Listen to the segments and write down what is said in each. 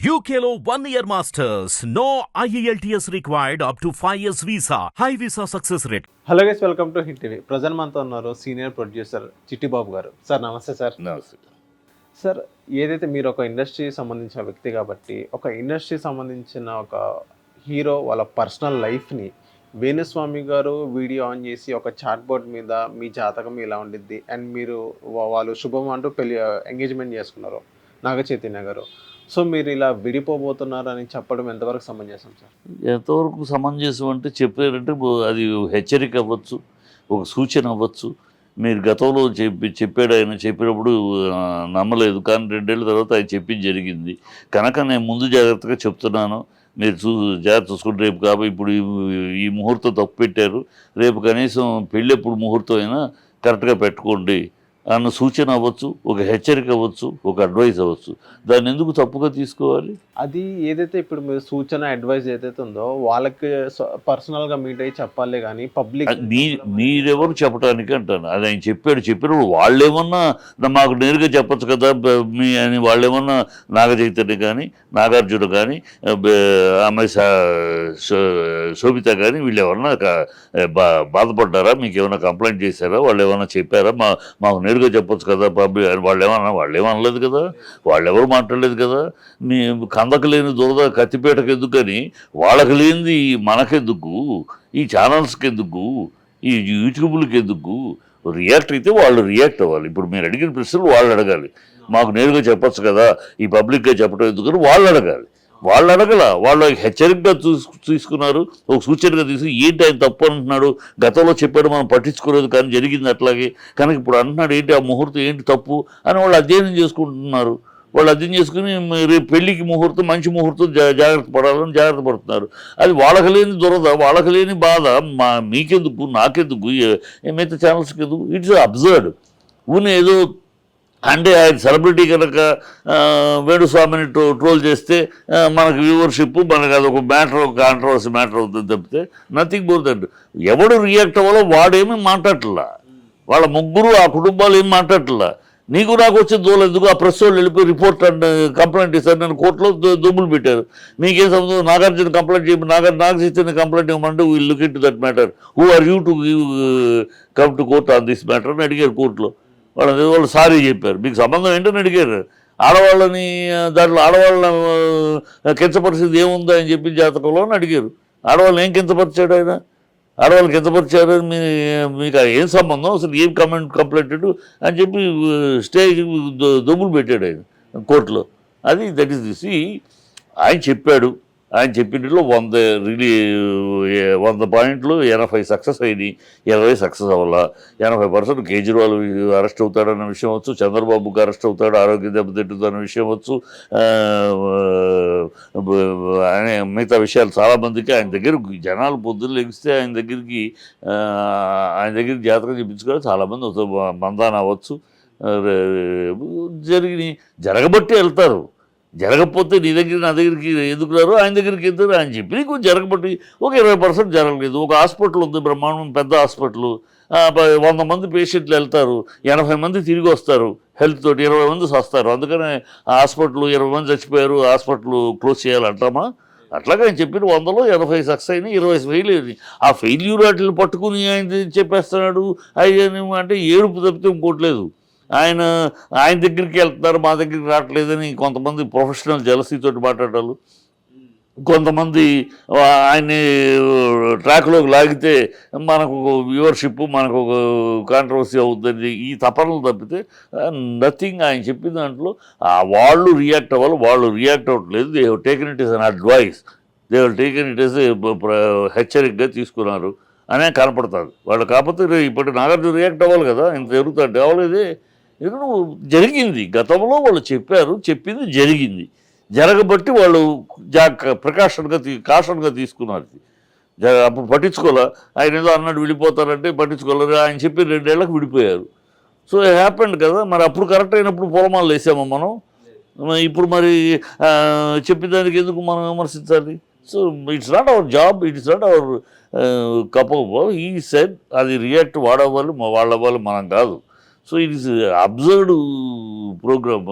UKLO 1 year masters. No IELTS required up to 5 years visa. High visa success rate. Hello guys, welcome to hit TV. Present మనతో ఉన్నారు senior producer Chittibabu గారు. Sir నమస్తే sir. నమస్తే sir, ఏదైతే మీరు ఒక industry సంబంధించిన వ్యక్తి కాబట్టి, ఒక ఇండస్ట్రీ సంబంధించిన ఒక హీరో వాళ్ళ పర్సనల్ లైఫ్ని వేణుస్వామి గారు వీడియో ఆన్ చేసి ఒక చాట్ బోర్డ్ మీద మీ జాతకం ఇలా ఉండిద్ది అండ్ మీరు వాళ్ళు శుభం అంటూ ఎంగేజ్మెంట్ చేసుకున్నారు నాగ చైతన్య గారు. సో మీరు ఇలా విడిపోబోతున్నారు అని చెప్పడం ఎంతవరకు సమంజసం సార్? ఎంతవరకు సమంజసం అంటే చెప్పారంటే అది హెచ్చరిక అవ్వచ్చు, ఒక సూచన అవ్వచ్చు. మీరు గతంలో చెప్పాడు ఆయన, చెప్పినప్పుడు నమ్మలేదు, కానీ 2 ఏళ్ళ తర్వాత ఆయన చెప్పింది జరిగింది కనుక నేను ముందు జాగ్రత్తగా చెప్తున్నాను. మీరు జాగ్రత్త చూసుకుంటే రేపు కాబట్టి ఇప్పుడు ఈ ముహూర్తం తప్పు పెట్టారు, రేపు కనీసం పెళ్ళి ఎప్పుడు ముహూర్తం అయినా కరెక్ట్గా పెట్టుకోండి అన్న సూచన అవ్వచ్చు, ఒక హెచ్చరిక అవ్వచ్చు, ఒక అడ్వైస్ అవ్వచ్చు. దాన్ని ఎందుకు తప్పుగా తీసుకోవాలి? అది ఏదైతే ఇప్పుడు మీరు సూచన అడ్వైజ్ ఏదైతే ఉందో వాళ్ళకి పర్సనల్గా మీట్ అయ్యి చెప్పాలి, కానీ పబ్లిక్ మీరెవరు చెప్పడానికి అంటాను. అది ఆయన చెప్పినప్పుడు వాళ్ళేమన్నా మాకు నేరుగా చెప్పచ్చు కదా అని వాళ్ళేమన్నా నాగ చైతన్య కానీ, నాగార్జున కానీ, అమ్మాయి శోభిత కానీ వీళ్ళు ఏమన్నా బాధపడ్డారా? మీకు ఏమైనా కంప్లైంట్ చేశారా? వాళ్ళు ఏమన్నా చెప్పారా? మాకు నేరుగా చెప్పొచ్చు కదా పబ్లిక్. వాళ్ళేమనలేదు కదా, వాళ్ళెవరు మాట్లాడలేదు కదా. మీ కందకు లేని దురద కత్తిపేటకు ఎందుకని, వాళ్ళకి లేనిది మనకెందుకు, ఈ ఛానల్స్కి ఎందుకు, ఈ యూట్యూబ్లకి ఎందుకు? రియాక్ట్ అయితే వాళ్ళు రియాక్ట్ అవ్వాలి. ఇప్పుడు మీరు అడిగిన ప్రశ్నలు వాళ్ళు అడగాలి. మాకు నేరుగా చెప్పొచ్చు కదా, ఈ పబ్లిక్గా చెప్పడం ఎందుకని వాళ్ళు అడగాలి. వాళ్ళు అడగల, వాళ్ళు హెచ్చరికగా తీసుకున్నారు, ఒక సూచనగా తీసుకుని ఏంటి ఆయన తప్పు అంటున్నాడు, గతంలో చెప్పాడు మనం పట్టించుకోలేదు కానీ జరిగింది అట్లాగే కనుక ఇప్పుడు అంటున్నాడు ఏంటి ఆ ముహూర్తం ఏంటి తప్పు అని వాళ్ళు అధ్యయనం చేసుకుంటున్నారు. వాళ్ళు అధ్యయనం చేసుకుని రేపు పెళ్లికి ముహూర్తం మంచి ముహూర్తం జాగ్రత్త పడాలని జాగ్రత్త పడుతున్నారు. అది వాళ్ళకి లేని దురద, వాళ్ళకి లేని బాధ మీకెందుకు, నాకెందుకు, మిగతా ఛానల్స్కి ఎందుకు? It's absurd. ఊనే ఏదో అంటే ఆయన సెలబ్రిటీ కనుక వేణుస్వామిని ట్రోల్ చేస్తే మనకు వ్యూవర్షిప్, మనకు అదొక మ్యాటర్, ఒక కాంట్రవర్సీ మ్యాటర్ అవుతుంది తప్పితే నథింగ్ మోర్ దట్. ఎవడు రియాక్ట్ అవ్వాలో వాడేమీ మాట్లాడట్లా, వాళ్ళ ముగ్గురు ఆ కుటుంబాలు ఏం మాట్లాడట్లా. నీకు నాకు వచ్చే దోలెందుకు? ఆ ప్రెస్ వాళ్ళు వెళ్ళిపోయి రిపోర్ట్ అండ్ కంప్లైంట్ ఇస్తారు, నన్ను కోర్టులో దొమ్ములు పెట్టారు. మీకేం సంబంధం? నాగార్జున కంప్లైంట్ చేయమని నాగ చైతన్య కంప్లైంట్ ఇవ్వమంటే will look into that matter. Who are you to come to court on this matter అని అడిగారు కోర్టులో. వాళ్ళు సారీ చెప్పారు. మీకు సంబంధం ఏంటని అడిగారు. ఆడవాళ్ళని దాంట్లో ఆడవాళ్ళ కించపరిచేది ఏముందా అని చెప్పి జాతకంలో అని అడిగారు. ఆడవాళ్ళని ఏం కించపరిచాడు ఆయన? ఆడవాళ్ళకి కించపరిచారు మీకు ఏం సంబంధం, అసలు ఏం కంప్లైంటెడ్ అని చెప్పి స్టేజ్ దొమ్ములు పెట్టాడు ఆయన కోర్టులో. అది దట్ ఈస్ దిస్. ఆయన చెప్పాడు, ఆయన చెప్పినట్లో 100 పాయింట్లు 80 సక్సెస్ అయినాయి, 20 సక్సెస్ అవ్వాల. 80% కేజ్రీవాల్ అరెస్ట్ అవుతాడన్న విషయం వచ్చు, చంద్రబాబుకి అరెస్ట్ అవుతాడు, ఆరోగ్య దెబ్బతింటుందన్న విషయం వచ్చు, మిగతా విషయాలు చాలామందికి ఆయన దగ్గర జనాలు పొద్దున్న లెగిస్తే ఆయన దగ్గరికి జాతకం చెప్పించుకోవాలి చాలామంది అవుతారు. మందాన అవ్వచ్చు, జరగబట్టి వెళ్తారు. జరగకపోతే నీ దగ్గర నా దగ్గరికి ఎందుకు రారు, ఆయన దగ్గరికి ఎందుకు అని చెప్పి నీకు జరగబట్టి ఒక 20% జరగలేదు. ఒక హాస్పిటల్ ఉంది, బ్రహ్మాండం పెద్ద హాస్పిటల్, 100 మంది పేషెంట్లు వెళ్తారు, 80 మంది తిరిగి వస్తారు, హెల్త్ తోటి 20 మంది వస్తారు. అందుకనే ఆ హాస్పిటల్ 20 మంది చచ్చిపోయారు, హాస్పిటల్ క్లోజ్ చేయాలంటామా? అట్లాగే ఆయన చెప్పిన 100లో 80 సక్సెస్ అయినాయి, 20 ఫెయిల్ అయింది. ఆ ఫెయిల్యూర్ వాటిని పట్టుకుని ఆయన చెప్పేస్తున్నాడు అయ్యా అంటే ఏడుపు తప్పితే ఇంకోట్లేదు. ఆయన దగ్గరికి వెళ్తున్నారు, మా దగ్గరికి రావట్లేదని కొంతమంది ప్రొఫెషనల్ జలసీతోటి మాట్లాడారు. కొంతమంది ఆయన్ని ట్రాక్లోకి లాగితే మనకు వ్యూవర్షిప్, మనకు ఒక కాంట్రవర్సీ అవుతుంది, ఈ తపనలు తప్పితే నథింగ్. ఆయన చెప్పిన దాంట్లో వాళ్ళు రియాక్ట్ అవ్వాలి, వాళ్ళు రియాక్ట్ అవ్వట్లేదు. They have taken it is an advice, they have taken it is హెచ్చరికగా తీసుకున్నారు అనే కనపడుతుంది వాళ్ళు. కాకపోతే ఇప్పటి నాగార్జున రియాక్ట్ అవ్వాలి కదా, ఇంత జరుగుతుంటే అవ్వలేదే. ఎందుకంటే జరిగింది, గతంలో వాళ్ళు చెప్పారు, చెప్పింది జరిగింది, జరగబట్టి వాళ్ళు కాషన్గా తీసుకున్నారు. అప్పుడు పట్టించుకోలే. ఆయన ఏదో అన్నాడు విడిపోతారంటే పట్టించుకోలేరు. ఆయన చెప్పి 2 ఏళ్ళకి విడిపోయారు. సో హ్యాపెండ్ కదా. మరి అప్పుడు కరెక్ట్ అయినప్పుడు పొలమాలు వేసామా మనం? ఇప్పుడు మరి చెప్పేదానికి ఎందుకు మనం విమర్శించాలి? So it's not our job, it's not our cup of. ఈ సెడ్ అది రియాక్ట్ వాళ్ళవ్వాలి, మనం కాదు. So it is observed program.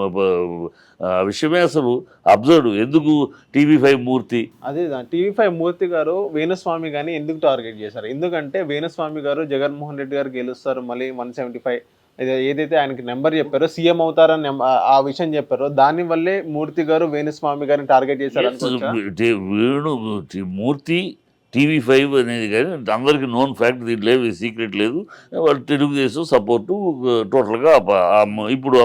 విషయమే అసలు అబ్జర్వ్డ్. ఎందుకు TV5 మూర్తి అదే TV5 మూర్తి గారు వేణుస్వామి గారిని ఎందుకు టార్గెట్ చేశారు? ఎందుకంటే వేణుస్వామి గారు జగన్మోహన్ రెడ్డి గారు గెలుస్తారు మళ్ళీ 175 ఏదైతే ఆయనకి నెంబర్ చెప్పారో సీఎం అవుతారని ఆ విషయం చెప్పారో దాని వల్లే మూర్తి గారు వేణుస్వామి గారిని టార్గెట్ చేశారు అనుకోవచ్చా? మూర్తి TV5 అనేది కానీ అందరికీ నోన్ ఫ్యాక్ట్, దీంట్లో సీక్రెట్ లేదు. వాళ్ళు తెలుగుదేశం సపోర్టు టోటల్గా ఇప్పుడు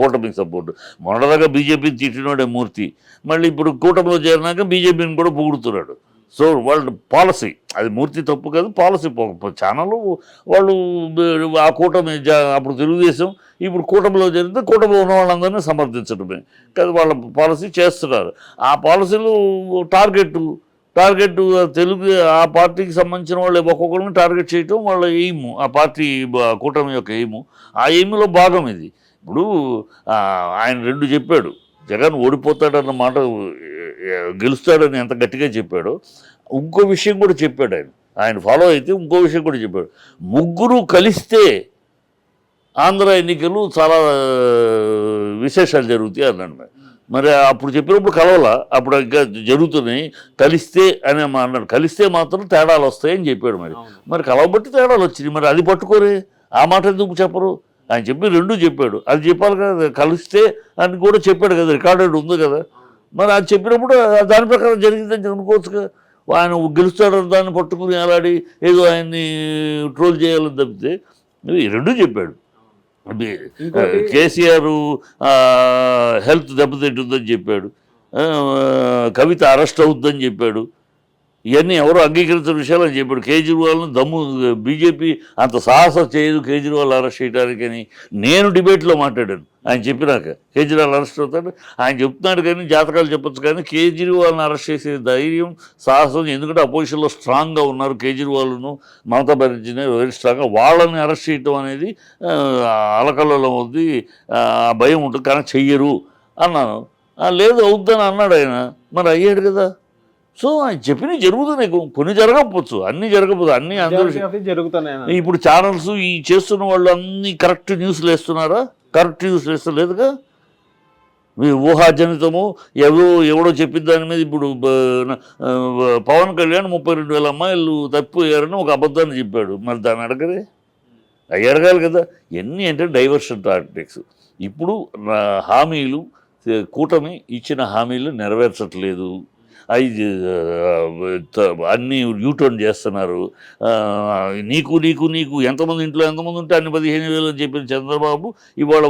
కూటమికి సపోర్టు. మొన్నదాకా బీజేపీని తిట్టినోడే మూర్తి, మళ్ళీ ఇప్పుడు కూటమిలో చేరినాక బీజేపీని కూడా పొగుడుతున్నాడు. సో వాళ్ళ పాలసీ అది మూర్తి తప్పు కాదు, పాలసీ ఛానల్ వాళ్ళు ఆ కూటమి అప్పుడు తెలుగుదేశం, ఇప్పుడు కూటమిలో జరిగితే కూటమిలో ఉన్న వాళ్ళందరినీ సమర్థించడమే కాదు, వాళ్ళ పాలసీ చేస్తున్నారు. ఆ పాలసీలు టార్గెట్ తెలుగు ఆ పార్టీకి సంబంధించిన వాళ్ళు ఒక్కొక్కరిని టార్గెట్ చేయటం వాళ్ళ ఎయిమ్, ఆ పార్టీ కూటమి యొక్క ఎయిమ్. ఆ ఎయిమ్లో భాగం ఇది. ఇప్పుడు ఆయన 2 చెప్పాడు, జగన్ ఓడిపోతాడన్న మాట గెలుస్తాడని ఎంత గట్టిగా చెప్పాడో ఇంకో విషయం కూడా చెప్పాడు. ఆయన ఫాలో అయితే ఇంకో విషయం కూడా చెప్పాడు. ముగ్గురు కలిస్తే ఆంధ్ర ఎన్నికలు చాలా విశేషాలు జరుగుతాయి అన్నాడు. మరి అప్పుడు చెప్పినప్పుడు కలవాల, అప్పుడు ఇంకా జరుగుతున్నాయి, కలిస్తే అని అన్నాడు. కలిస్తే మాత్రం తేడాలు వస్తాయని చెప్పాడు. మరి కలవబట్టి తేడాలు వచ్చినాయి. మరి అది పట్టుకోరే, ఆ మాట ఎందుకు చెప్పరు? ఆయన చెప్పి 2 చెప్పాడు, అది చెప్పాలి కదా. కలిస్తే అని కూడా చెప్పాడు కదా, రికార్డెడ్ ఉంది కదా. మరి అది చెప్పినప్పుడు దాని ప్రకారం జరిగిందని అనుకోవచ్చుగా. ఆయన గెలుస్తాడు దాన్ని పట్టుకుని అలాడి ఏదో ఆయన్ని ట్రోల్ చేయాలని తప్పితే 2 చెప్పాడు. కేసీఆర్ హెల్త్ దెబ్బతింటుందని చెప్పాడు, కవిత అరెస్ట్ అవుతుందని చెప్పాడు. ఇవన్నీ ఎవరో అంగీకరించిన విషయాలు అని చెప్పాడు. కేజ్రీవాల్ను బీజేపీ అంత సాహసం చేయదు కేజ్రీవాల్ అరెస్ట్ చేయడానికని నేను డిబేట్లో మాట్లాడాను. ఆయన చెప్పినాక కేజ్రీవాల్ అరెస్ట్ అవుతాడు ఆయన చెప్తున్నాడు, కానీ జాతకాలు చెప్పొచ్చు, కానీ కేజ్రీవాల్ని అరెస్ట్ చేసే ధైర్యం సాహసం, ఎందుకంటే అపోజిషన్లో స్ట్రాంగ్గా ఉన్నారు కేజ్రీవాల్ను, మమతా బెనర్జీని వెరీ స్ట్రాంగ్గా, వాళ్ళని అరెస్ట్ చేయటం అనేది అలకల్లో ఉంది, భయం ఉంటుంది, కానీ చెయ్యరు అన్నాను. లేదు అవుద్దని అన్నాడు ఆయన, మరి అయ్యాడు కదా. సో ఆయన చెప్పినవి జరుగుతున్నాయి, కొన్ని జరగకపోవచ్చు, అన్నీ జరగకపోతే అన్నీ అందరూ జరుగుతున్నాయి. ఇప్పుడు ఛానల్స్ ఈ చేస్తున్న వాళ్ళు అన్నీ కరెక్ట్ న్యూస్లు వేస్తున్నారా? కరెక్ట్ న్యూస్లు వేస్తలేదుగా. మీ ఊహాజనితము ఎవడో చెప్పిన దాని మీద ఇప్పుడు పవన్ కళ్యాణ్ 32,000 అమ్మాయిలు తప్పిపోయారని ఒక అబద్ధాన్ని చెప్పాడు. మరి దాన్ని అడగదే, అవి అడగాలి కదా. ఎన్ని అంటే డైవర్షన్ టాక్టిక్స్. ఇప్పుడు హామీలు, కూటమి ఇచ్చిన హామీలు నెరవేర్చట్లేదు, అన్నీ యూటర్న్ చేస్తున్నారు. నీకు ఎంతమంది ఇంట్లో ఎంతమంది ఉంటే అన్ని 15,000 అని చెప్పిన చంద్రబాబు ఇవాళ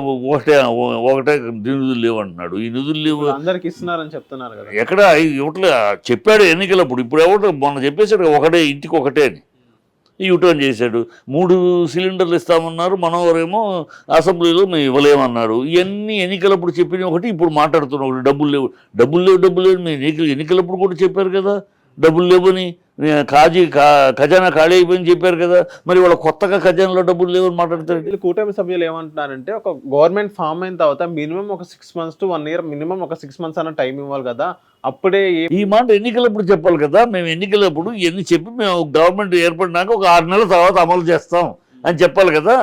ఒకటే నిధులు లేవు అంటున్నాడు. ఈ నిధులు లేవు అందరికి ఇస్తున్నారని చెప్తున్నారు కదా. ఎక్కడ ఇవ్వట్లే చెప్పాడు ఎన్నికలప్పుడు. ఇప్పుడు ఎవరు మొన్న చెప్పేశాడు ఒకటే, ఇంటికి ఒకటే అని యూటర్న్ చేశాడు. 3 సిలిండర్లు ఇస్తామన్నారు, మనోవరేమో అసెంబ్లీలో మేము ఇవ్వలేమన్నారు. ఇవన్నీ ఎన్నికలప్పుడు చెప్పిన ఒకటి, ఇప్పుడు మాట్లాడుతున్నాం ఒకటి. డబ్బులు లేవు మీరు ఎన్నికలప్పుడు కూడా చెప్పారు కదా డబ్బులు లేవని. ఖజానా ఖాళీ అయిపోయింది చెప్పారు కదా. మరి వాళ్ళ కొత్తగా ఖజానాలో డబ్బులు లేవని మాట్లాడతారు. కూటమి సభ్యులు ఏమంటున్నారంటే, ఒక గవర్నమెంట్ ఫామ్ అయిన తర్వాత మినిమం ఒక 6 months to 1 year, మినిమం ఒక 6 months అన్న టైం ఇవ్వాలి కదా. అప్పుడే ఈ మాట ఎన్నికలప్పుడు చెప్పాలి కదా. మేము ఎన్నికలప్పుడు ఇవన్నీ చెప్పి మేము గవర్నమెంట్ ఏర్పడినాక ఒక 6 నెలల తర్వాత అమలు చేస్తాం అని చెప్పాలి కదా.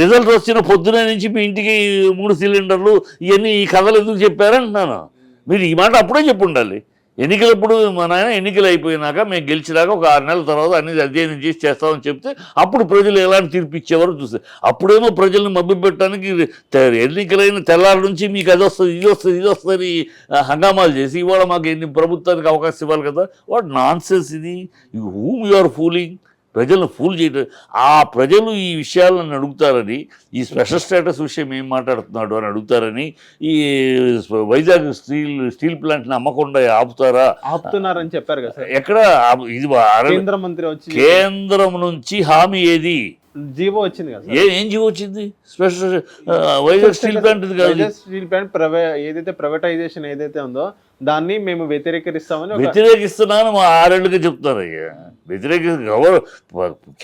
రిజల్ట్ వచ్చిన పొద్దునే నుంచి మీ ఇంటికి 3 సిలిండర్లు ఇవన్నీ ఈ కథలు ఎందుకు చెప్పారంటున్నాను. మీరు ఈ మాట అప్పుడే చెప్పి ఉండాలి. ఎన్నికలప్పుడు మా నాయన ఎన్నికలు అయిపోయినాక మేము గెలిచినాక ఒక 6 నెలల తర్వాత అన్ని అధ్యయనం చేసి చేస్తామని చెప్తే అప్పుడు ప్రజలు ఎలాంటి తీర్పు ఇచ్చేవారో చూస్తే, అప్పుడేమో ప్రజల్ని మభ్యపెట్టడానికి ఎన్నికలైన తెల్లారి నుంచి మీకు అది వస్తుంది ఇది వస్తుంది హంగామాలు చేసి ఇవాళ మాకు ఎన్ని ప్రభుత్వానికి అవకాశం ఇవ్వాలి కదా. వాట్ నాన్ సెన్స్ ఇది. Whom you are fooling. ప్రజలను ఫూల్ చేయడం. ఆ ప్రజలు ఈ విషయాలను అడుగుతారని, ఈ స్పెషల్ స్టేటస్ విషయం ఏం మాట్లాడుతున్నాడు అని అడుగుతారని, ఈ వైజాగ్ స్టీల్ ప్లాంట్ని అమ్మకుండా ఆపుతున్నారని చెప్పారు కదా. ఎక్కడ ఇది కేంద్ర మంత్రి వచ్చి కేంద్రం నుంచి హామీ ఏది? జీవో వచ్చింది కదా. ఏం జీవో వచ్చింది? Special Vizag steel plant steel plant ఏదైతే ప్రైవేటైజేషన్ ఏదైతే ఉందో దాన్ని మేము వ్యతిరేకిస్తున్నాను 6 ఏళ్ళుగా చెప్తారు. అయ్యా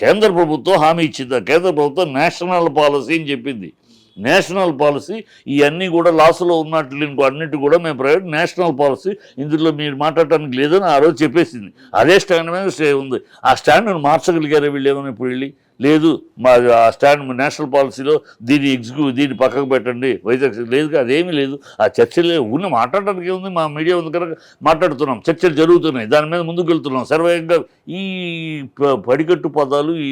కేంద్ర ప్రభుత్వం హామీ ఇచ్చిందా? కేంద్ర ప్రభుత్వం నేషనల్ పాలసీ అని చెప్పింది. National policy. ఇవన్నీ కూడా లాస్లో ఉన్నట్లు అన్నిటి కూడా మేము ప్రైవేట్, నేషనల్ పాలసీ, ఇందులో మీరు మాట్లాడటానికి లేదని ఆ రోజు చెప్పేసింది. అదే స్టాండ్ మీద స్టే ఉంది. ఆ స్టాండ్ను మార్చగలిగారే వీళ్ళు ఏమైనా ఇప్పుడు వెళ్ళి? లేదు, మా ఆ స్టాండ్ నేషనల్ పాలసీలో దీన్ని పక్కకు పెట్టండి, వైజాగ్ లేదు, అదేమీ లేదు. ఆ చర్చలు మాట్లాడడానికి ఏముంది, మా మీడియా ఉంది కనుక మాట్లాడుతున్నాం, చర్చలు జరుగుతున్నాయి, దాని మీద ముందుకు వెళ్తున్నాం సర్వేగా. ఈ పడికట్టు పదాలు, ఈ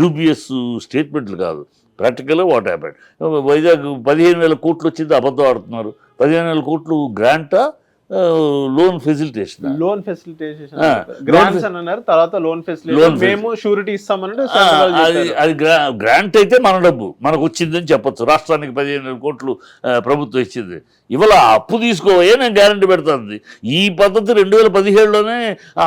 డూబియస్ స్టేట్మెంట్లు కాదు. ప్రాక్టికల్గా వాట్ హ్యాపెండ్. వైజాగ్ 15,000 కోట్లు వచ్చింది, అబద్ధం ఆడుతున్నారు. 15,000 కోట్లు గ్రాంటా, లోన్ ఫెసిలిటేషన్, గ్రాంట్స్ అని అన్నారు, తర్వాత లోన్ ఫెసిలిటీ మేము షూరిటీ ఇస్తామని. అది గ్రాంట్ అయితే మన డబ్బు మనకు వచ్చిందని చెప్పొచ్చు. రాష్ట్రానికి 15,000 కోట్లు ప్రభుత్వం ఇచ్చింది. ఇవాళ అప్పు తీసుకోవే నేను గ్యారంటీ పెడతాను. ఈ పద్ధతి 2017లోనే,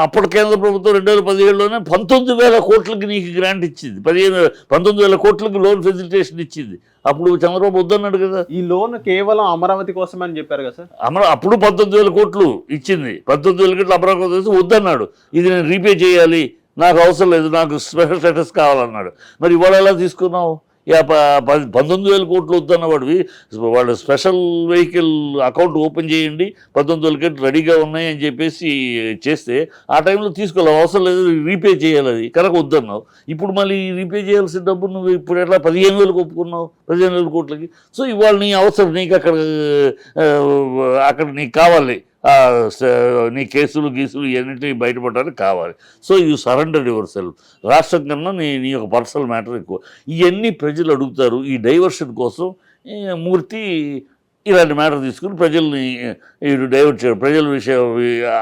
అప్పటి కేంద్ర ప్రభుత్వం 2017లోనే 19,000 కోట్లకి నీకు గ్రాంట్ ఇచ్చింది. 19,000 కోట్లకి లోన్ ఫెసిలిటేషన్ ఇచ్చింది. అప్పుడు చంద్రబాబు వద్దన్నాడు కదా. ఈ లోన్ కేవలం అమరావతి కోసమే అని చెప్పారు కదా సార్. అప్పుడు 19,000 కోట్లు ఇచ్చింది. 19,000 కోట్లు అమరావతి వద్దన్నాడు. ఇది నేను రీపే చేయాలి, నాకు అవసరం లేదు, నాకు స్పెషల్ స్టేటస్ కావాలన్నాడు. మరి ఇవాళ ఎలా తీసుకున్నావు? 19,000 కోట్లు వద్దన్న వాడివి వాళ్ళు స్పెషల్ వెహికల్ అకౌంట్ ఓపెన్ చేయండి, 19,000 కోట్లు రెడీగా ఉన్నాయి అని చెప్పేసి చేస్తే ఆ టైంలో తీసుకోవాలి, అవసరం లేదు, రీపే చేయాలి, అది కనుక వద్దన్నావు. ఇప్పుడు మళ్ళీ రీపే చేయాల్సిన డబ్బు నువ్వు ఇప్పుడు ఎట్లా 15,000 ఒప్పుకున్నావు, 15,000 కోట్లకి. సో ఇవాళ నీ అవసరం, నీకు అక్కడ నీకు కావాలి, నీ కేసులు గీసులు ఇవన్నింటినీ బయటపడడానికి కావాలి. So you surrender your self. రాష్ట్రం కన్నా నీ యొక్క పర్సనల్ మ్యాటర్ ఎక్కువ. ఇవన్నీ ప్రజలు అడుగుతారు. ఈ డైవర్షన్ కోసం మూర్తి ఇలాంటి మ్యాటర్ తీసుకుని ప్రజల్ని డైవర్ట్ చేయడం, ప్రజల విషయం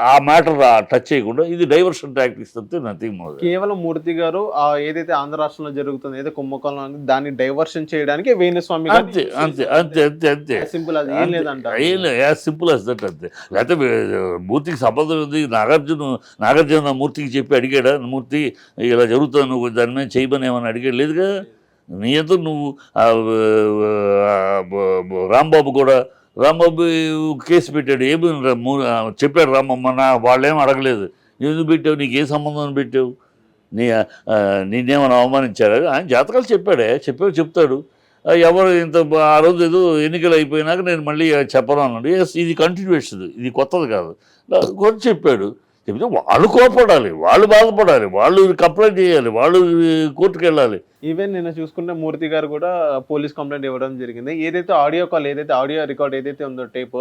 ఆ మ్యాటర్ టచ్ చేయకుండా ఇది డైవర్షన్ టాక్టిక్స్ తప్పితే నథింగ్ మోర్. కేవలం మూర్తి గారు ఏదైతే ఆంధ్ర రాష్ట్రంలో జరుగుతుంది, ఏదైతే కుంభకోణం, దాన్ని డైవర్షన్ చేయడానికి వేణుస్వామి అంతే అంతే అంతే అంతే అంతే సింపుల్, అది ఏం లేదంట, యాజ్ సింపుల్ యాజ్ దట్ అంతే. లేకపోతే మూర్తికి సంబంధం ఉంది. నాగార్జున మూర్తికి చెప్పి అడిగాడా, మూర్తి ఇలా జరుగుతుంది నువ్వు దాని మీద చేయమని ఏమని అడిగాడు? లేదుగా. నీ ఎంతో నువ్వు రాంబాబు కేసు పెట్టాడు, ఏమి చెప్పాడు రామమ్మ, వాళ్ళేం అడగలేదు, ఎందుకు పెట్టావు, నీకు ఏ సంబంధం పెట్టావు, నేనేమైనా అవమానించాడు? ఆయన జాతకాలు చెప్తాడు. ఎవరు ఇంత ఆ రోజు ఏదో ఎన్నికలు అయిపోయినాక నేను మళ్ళీ చెప్పను అన్నాడు. ఇది కంటిన్యూషన్, ఇది కొత్తది కాదు. కొంచెం చెప్పాడు. చెప్తే వాళ్ళు కోపడాలి, వాళ్ళు బాధపడాలి, వాళ్ళు కంప్లైంట్ చేయాలి, వాళ్ళు కోర్టుకు వెళ్ళాలి. ఈవెన్ నిన్న చూసుకుంటే మూర్తి గారు కూడా పోలీస్ కంప్లైంట్ ఇవ్వడం జరిగింది. ఏదైతే ఆడియో కాల్, ఆడియో రికార్డ్ ఏదైతే ఉందో టేప్,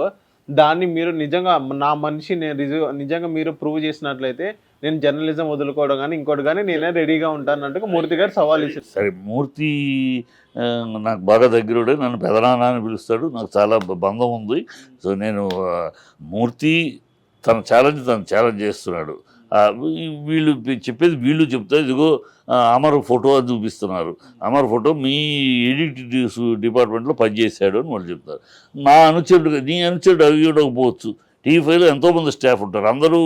దాన్ని మీరు నిజంగా నా మనిషి నిజంగా మీరు ప్రూవ్ చేసినట్లయితే నేను జర్నలిజం వదులుకోవడం కానీ ఇంకోటి కానీ నేనే రెడీగా ఉంటానంటూ మూర్తి గారు సవాల్ ఇచ్చారు. సరే, మూర్తి నాకు బాగా దగ్గరుడే, నన్ను పెదనాన్న అని పిలుస్తాడు, నాకు చాలా బంధం ఉంది. సో నేను మూర్తి తన ఛాలెంజ్ చేస్తున్నాడు. వీళ్ళు చెప్పేది వీళ్ళు చెప్తారు. ఇదిగో అమర్ ఫోటో అని చూపిస్తున్నారు, అమర్ ఫోటో మీ ఎడిట్ డిపార్ట్మెంట్లో పనిచేశాడు అని వాళ్ళు చెప్తారు. నీ అనుచరుడు అవి ఉండకపోవచ్చు. టీవీ5లో ఎంతోమంది స్టాఫ్ ఉంటారు, అందరూ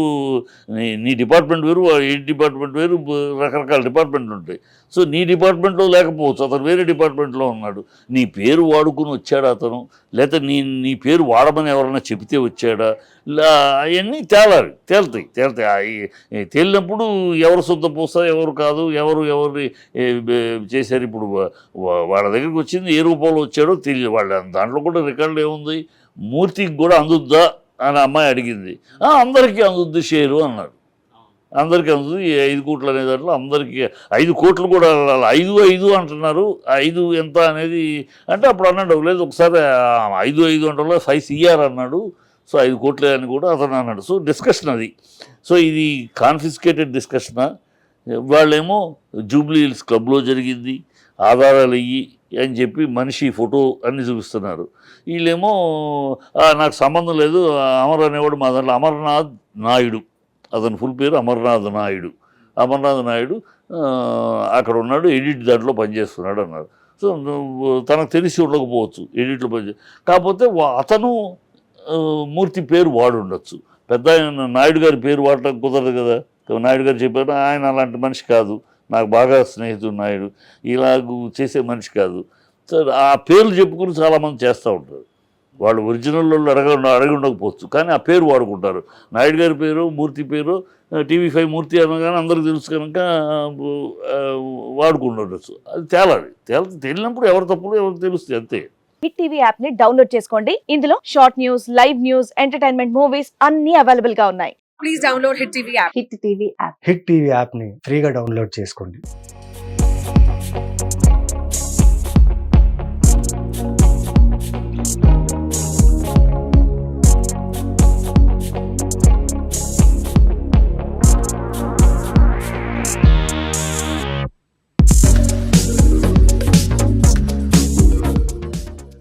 నీ డిపార్ట్మెంట్ వేరు, ఏ డిపార్ట్మెంట్ వేరు, రకరకాల డిపార్ట్మెంట్లు ఉంటాయి. సో నీ డిపార్ట్మెంట్లో లేకపోవచ్చు, అతను వేరే డిపార్ట్మెంట్లో ఉన్నాడు. నీ పేరు వాడుకుని వచ్చాడా అతను, లేకపోతే నీ పేరు వాడమని ఎవరైనా చెబితే వచ్చాడా, అవన్నీ తేలుతాయి. తేలినప్పుడు ఎవరు సొంత పూసా ఎవరు కాదు, ఎవరు చేశారు. ఇప్పుడు వాళ్ళ దగ్గరికి వచ్చింది ఏ రూపంలో వచ్చాడో తెలియదు. దాంట్లో కూడా రికార్డులు ఏముంది, మూర్తికి కూడా అందుద్దా అని అమ్మాయి అడిగింది. అందరికీ అందుద్ది షేరు అన్నాడు. అందరికీ అందుతుంది 5 కోట్లు అనే దాంట్లో అందరికీ 5 కోట్లు కూడా 5 అంటున్నారు. 5 ఎంత అనేది అంటే అప్పుడు అన్నాడు, లేదు ఒకసారి 5 అంటే 5 CR అన్నాడు. సో 5 కోట్లే అని కూడా అతను అన్నాడు. సో డిస్కషన్ అది. సో ఇది కాన్ఫిస్కేటెడ్ డిస్కషనా, వాళ్ళేమో జూబ్లీ హిల్స్ క్లబ్లో జరిగింది, ఆధారాలు ఇయ్యి అని చెప్పి మనిషి ఫోటో అన్నీ చూపిస్తున్నారు. వీళ్ళేమో నాకు సంబంధం లేదు, అమర్ అనేవాడు మా దాంట్లో అమర్నాథ్ నాయుడు, అతని ఫుల్ పేరు అమర్నాథ్ నాయుడు అక్కడ ఉన్నాడు, ఎడిట్ దాంట్లో పనిచేస్తున్నాడు అన్నారు. సో తనకు తెలిసి ఉండకపోవచ్చు ఎడిట్లో కాకపోతే అతను మూర్తి పేరు వాడు ఉండొచ్చు. పెద్ద నాయుడు గారి పేరు వాడటం కుదరదు కదా. నాయుడు గారు చెప్పారు, ఆయన అలాంటి మనిషి కాదు, నాకు బాగా స్నేహితుడు నాయుడు, ఇలాగ చేసే మనిషి కాదు. సో ఆ పేర్లు చెప్పుకుని చాలామంది చేస్తూ ఉంటారు. వాళ్ళు ఒరిజినల్ వాళ్ళు అడగి ఉండకపోవచ్చు, కానీ ఆ పేరు వాడుకుంటారు. నాయుడు గారి పేరు, మూర్తి పేరు, TV5 మూర్తి అనగానే అందరికి తెలుసు కనుక వాడుకుంటుండొచ్చు. అది తేలినప్పుడు ఎవరు తప్పులు ఎవరు తెలుస్తుంది అంతే. హిట్ టీవీ యాప్ ని డౌన్లోడ్ చేసుకోండి. ఇందులో short news, live news, entertainment movies అన్ని అవైలబుల్ గా ఉన్నాయి. Please download hit TV app. Hit TV యాప్ని ఫ్రీగా డౌన్లోడ్ చేసుకోండి.